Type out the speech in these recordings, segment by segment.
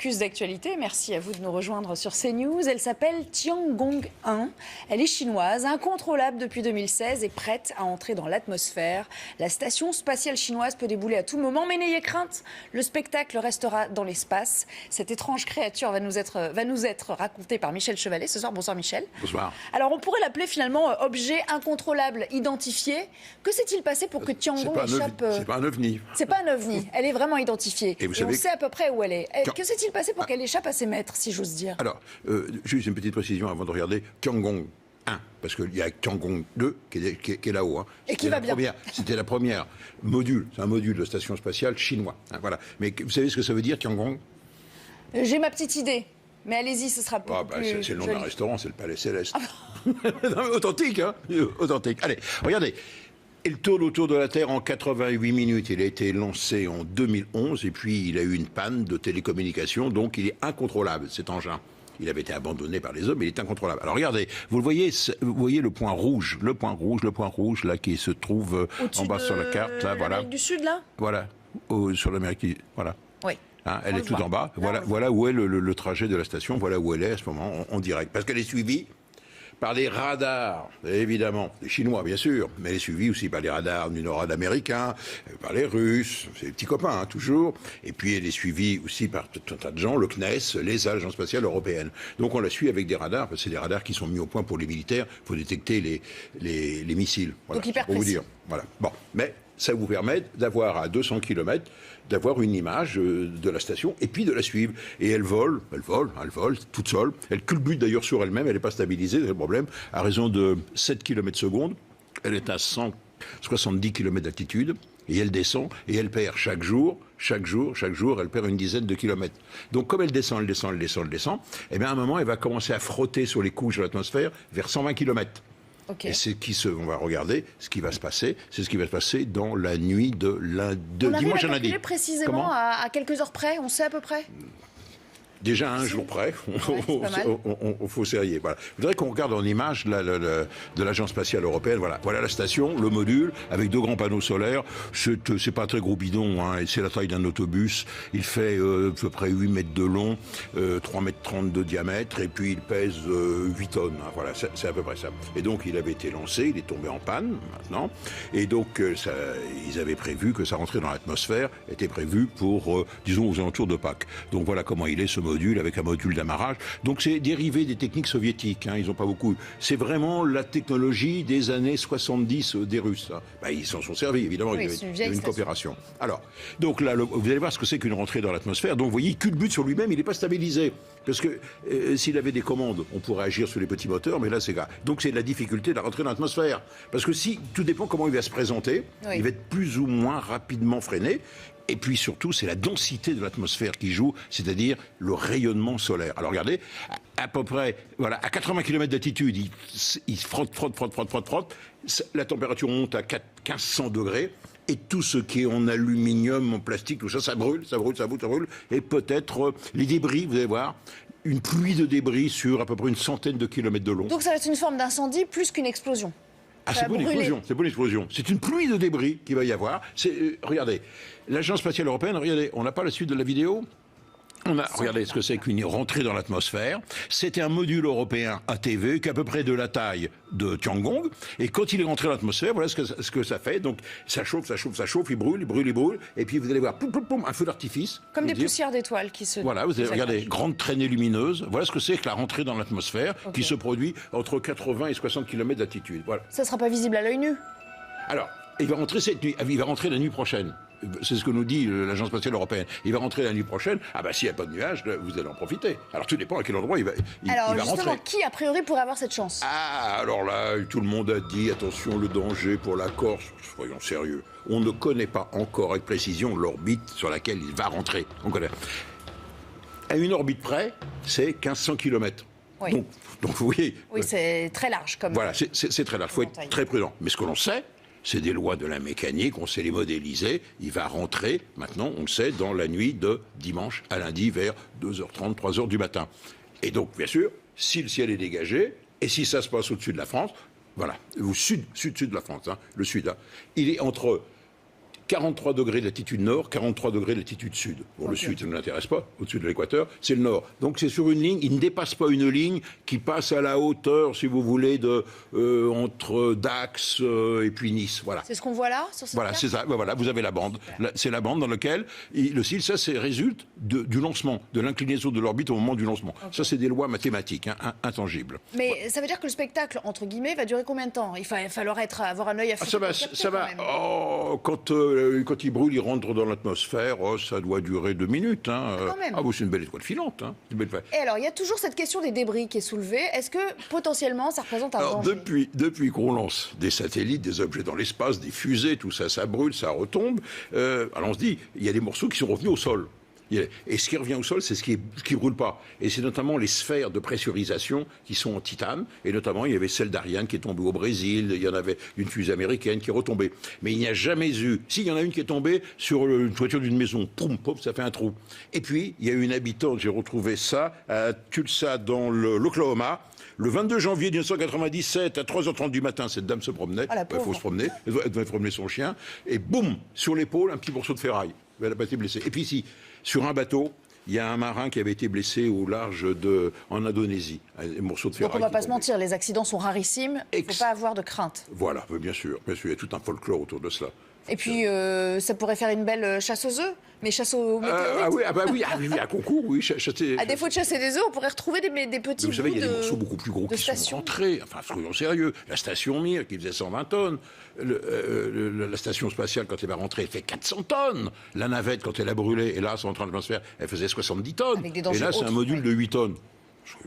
focus d'actualité. Merci à vous de nous rejoindre sur CNews. Elle s'appelle Tiangong-1. Elle est chinoise, incontrôlable depuis 2016 et prête à entrer dans l'atmosphère. La station spatiale chinoise peut débouler à tout moment, mais n'ayez crainte, le spectacle restera dans l'espace. Cette étrange créature va nous être racontée par Michel Chevalet ce soir. Bonsoir Michel. Bonsoir. Alors on pourrait l'appeler finalement objet incontrôlable identifié. Que s'est-il passé pour que Tiangong échappe... C'est pas un ovni. C'est pas un ovni. Elle est vraiment identifiée. Et on sait à peu près où elle est. Que s'est-il passé pour qu'elle échappe à ses maîtres, si j'ose dire? Alors, juste une petite précision avant de regarder. Tiangong 1, parce qu'il y a Tiangong 2 qui est là-haut. Hein. Et qui va bien. C'était la première module. C'est un module de station spatiale chinois. Hein, voilà. Mais vous savez ce que ça veut dire, Tiangong? J'ai ma petite idée. Mais allez-y, ce sera plus c'est le nom d'un restaurant, c'est le Palais Céleste. Authentique, hein. Authentique. Allez, regardez. Il tourne autour de la Terre en 88 minutes. Il a été lancé en 2011 et puis il a eu une panne de télécommunication, donc il est incontrôlable, cet engin. Il avait été abandonné par les hommes, mais il est incontrôlable. Alors regardez, vous voyez le point rouge, là qui se trouve en bas sur la carte, là, voilà. L'Amérique du Sud, là. Voilà, sur l'Amérique, voilà. Oui. Hein, elle est tout en bas. Voilà où est le trajet de la station. Voilà où elle est à ce moment en direct, parce qu'elle est suivie par les radars, évidemment, les Chinois, bien sûr, mais elle est suivie aussi par les radars du nord-américains, par les Russes, c'est les petits copains, hein, toujours, et puis elle est suivie aussi par tout un tas de gens, le CNES, les agences spatiales européennes. Donc on la suit avec des radars, parce que c'est des radars qui sont mis au point pour les militaires, pour détecter les missiles. Voilà, donc hyper pour vous dire. Voilà. Bon, mais ça vous permet d'avoir à 200 km, d'avoir une image de la station et puis de la suivre. Et elle vole toute seule. Elle culbute d'ailleurs sur elle-même, elle n'est pas stabilisée, c'est le problème. À raison de 7 km secondes, elle est à 170 km d'altitude et elle descend et elle perd chaque jour, elle perd une dizaine de kilomètres. Donc comme elle descend, et bien à un moment, elle va commencer à frotter sur les couches de l'atmosphère vers 120 km. Okay. Et on va regarder ce qui va se passer. C'est ce qui va se passer dans la nuit de dimanche à lundi. Précisément à quelques heures près, on sait à peu près. Déjà un jour près, il faut sérieux. Voilà. Je voudrais qu'on regarde en image de l'Agence spatiale européenne. Voilà la station, le module, avec 2 grands panneaux solaires. C'est pas très gros bidon, hein, c'est la taille d'un autobus. Il fait à peu près 8 mètres de long, 3 mètres 30 de diamètre, et puis il pèse 8 tonnes. Hein, voilà, c'est à peu près ça. Et donc il avait été lancé, il est tombé en panne maintenant. Et donc ils avaient prévu que sa rentrée dans l'atmosphère était prévue pour, disons, aux alentours de Pâques. Donc voilà comment il est ce module, avec un module d'amarrage. Donc c'est dérivé des techniques soviétiques, hein, ils n'ont pas beaucoup. C'est vraiment la technologie des années 70 des Russes. Hein. Ben, ils s'en sont servis, évidemment, il y avait une coopération. Alors, donc là, vous allez voir ce que c'est qu'une rentrée dans l'atmosphère. Donc vous voyez, il culbute sur lui-même, il n'est pas stabilisé. Parce que s'il avait des commandes, on pourrait agir sur les petits moteurs, mais là c'est grave. Donc c'est la difficulté de la rentrée dans l'atmosphère. Parce que tout dépend comment il va se présenter, il va être plus ou moins rapidement freiné. Et puis surtout, c'est la densité de l'atmosphère qui joue, c'est-à-dire le rayonnement solaire. Alors regardez, à peu près, voilà, à 80 km d'altitude, il frotte. La température monte à 1500 degrés. Et tout ce qui est en aluminium, en plastique, tout ça, ça brûle. Et peut-être les débris, vous allez voir, une pluie de débris sur à peu près une centaine de kilomètres de long. Donc ça va être une forme d'incendie plus qu'une explosion. Ah, c'est pas une explosion. C'est une pluie de débris qu'il va y avoir. Regardez, l'Agence spatiale européenne, regardez, on n'a pas la suite de la vidéo. Regardez ce que c'est qu'une rentrée dans l'atmosphère. C'était un module européen ATV qui est à peu près de la taille de Tiangong. Et quand il est rentré dans l'atmosphère, voilà ce que ça fait. Donc ça chauffe, il brûle. Et puis vous allez voir, un feu d'artifice. Comme des poussières d'étoiles qui se... Voilà, vous allez regarder, grande traînée lumineuse. Voilà ce que c'est que la rentrée dans l'atmosphère qui se produit entre 80 et 60 km d'altitude. Voilà. Ça ne sera pas visible à l'œil nu? Alors, il va rentrer cette nuit. Il va rentrer la nuit prochaine. C'est ce que nous dit l'Agence spatiale européenne. Il va rentrer la nuit prochaine. Ah bah s'il n'y a pas de nuages, vous allez en profiter. Alors tout dépend à quel endroit il va rentrer. Qui a priori pourrait avoir cette chance? Ah, alors là, tout le monde a dit, attention, le danger pour la Corse. Soyons sérieux. On ne connaît pas encore avec précision l'orbite sur laquelle il va rentrer. On connaît. À une orbite près, c'est 1500 km. Oui. Donc vous voyez... Oui, c'est très large comme... Voilà, c'est très large. Il faut être très prudent. Mais ce que l'on sait, c'est des lois de la mécanique, on sait les modéliser. Il va rentrer, maintenant, on le sait, dans la nuit de dimanche à lundi vers 2h30, 3h du matin. Et donc, bien sûr, si le ciel est dégagé, et si ça se passe au-dessus de la France, voilà, au sud de la France, hein, le sud, hein, il est entre 43 degrés de latitude nord, 43 degrés de latitude sud. Bon, le sud, ça ne nous intéresse pas, au-dessus de l'équateur, c'est le nord. Donc c'est sur une ligne, il ne dépasse pas une ligne qui passe à la hauteur, si vous voulez, entre Dax et puis Nice. Voilà. C'est ce qu'on voit là, sur cette Voilà, carte. c'est ça. Voilà, vous avez la bande. C'est la bande dans laquelle le cil, ça, résulte du lancement, de l'inclinaison de l'orbite au moment du lancement. Okay. Ça, c'est des lois mathématiques, intangibles. Mais voilà. Ça veut dire que le spectacle, entre guillemets, va durer combien de temps? Il va falloir avoir un œil à ça va. Oh, quand il brûle, il rentre dans l'atmosphère. Oh, ça doit durer 2 minutes. Hein. C'est une belle étoile filante. Hein. Et alors, il y a toujours cette question des débris qui est soulevée. Est-ce que potentiellement, ça représente un danger? Depuis qu'on lance des satellites, des objets dans l'espace, des fusées, tout ça, ça brûle, ça retombe. Alors on se dit, il y a des morceaux qui sont revenus au sol. Et ce qui revient au sol, c'est ce qui brûle pas. Et c'est notamment les sphères de pressurisation qui sont en titane. Et notamment, il y avait celle d'Ariane qui est tombée au Brésil. Il y en avait une fusée américaine qui est retombée. Mais il n'y a jamais eu... Si, il y en a une qui est tombée sur une toiture d'une maison. Poum, pop, ça fait un trou. Et puis, il y a eu une habitante, j'ai retrouvé ça, à Tulsa, dans l'Oklahoma. Le 22 janvier 1997, à 3h30 du matin, cette dame se promenait. Il faut se promener. Elle devait promener son chien. Et boum, sur l'épaule, un petit morceau de ferraille. Elle n'a pas été blessée. Et puis ici, sur un bateau, il y a un marin qui avait été blessé au large en Indonésie. Un morceau de ferraille. Donc on ne va pas se mentir, les accidents sont rarissimes. Il ne faut pas avoir de crainte. Voilà, bien sûr. Il y a tout un folklore autour de cela. Et puis, ça pourrait faire une belle chasse aux œufs, mais chasse aux météorites. Oui, à concours, oui. À défaut de chasser des œufs, on pourrait retrouver des petits bouts de... Vous savez, il y a des morceaux beaucoup plus gros qui sont rentrés. Enfin, soyons sérieux. La station Mir, qui faisait 120 tonnes. La station spatiale, quand elle va rentrer, elle fait 400 tonnes. La navette, quand elle a brûlé, et là, c'est en train de l'atmosphère, elle faisait 70 tonnes. Et là, c'est un module de 8 tonnes.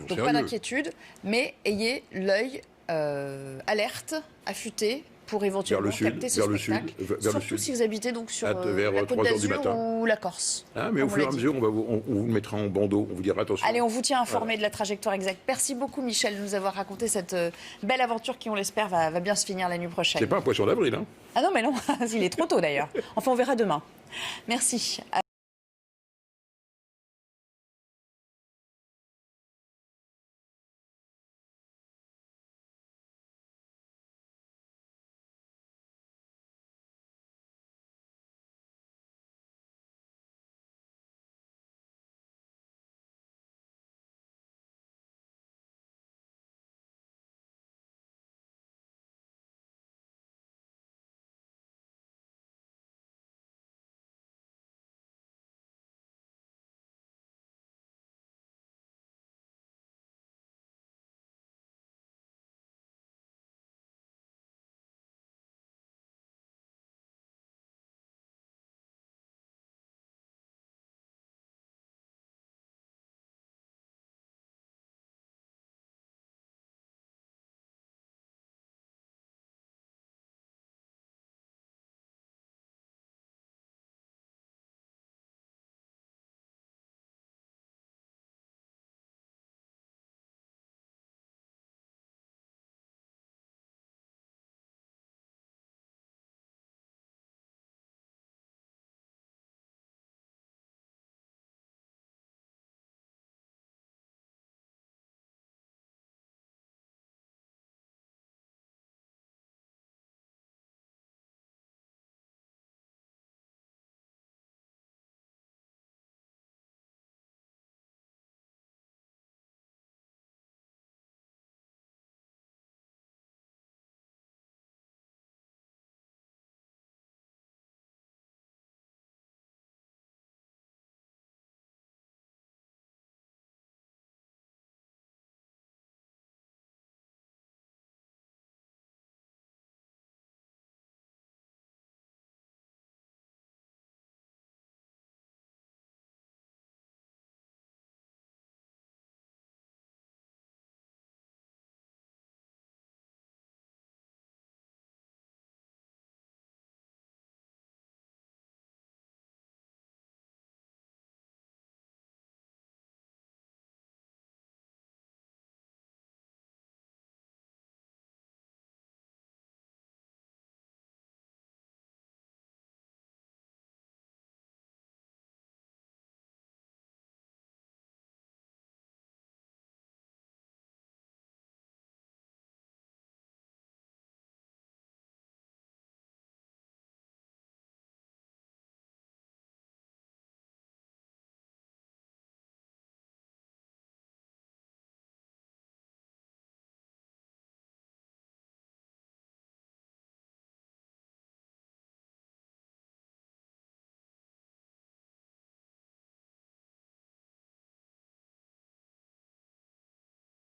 Donc pas d'inquiétude, mais ayez l'œil alerte, affûté, pour éventuellement capter ce spectacle. Surtout si vous habitez donc sur la Côte d'Azur ou la Corse. Mais au fur et à mesure, on vous mettra en bandeau, on vous dira attention. Allez, on vous tient informé de la trajectoire exacte. Merci beaucoup Michel de nous avoir raconté cette belle aventure qui, on l'espère, va bien se finir la nuit prochaine. C'est pas un poisson d'avril, hein? Ah non, mais non, il est trop tôt d'ailleurs. Enfin, on verra demain. Merci.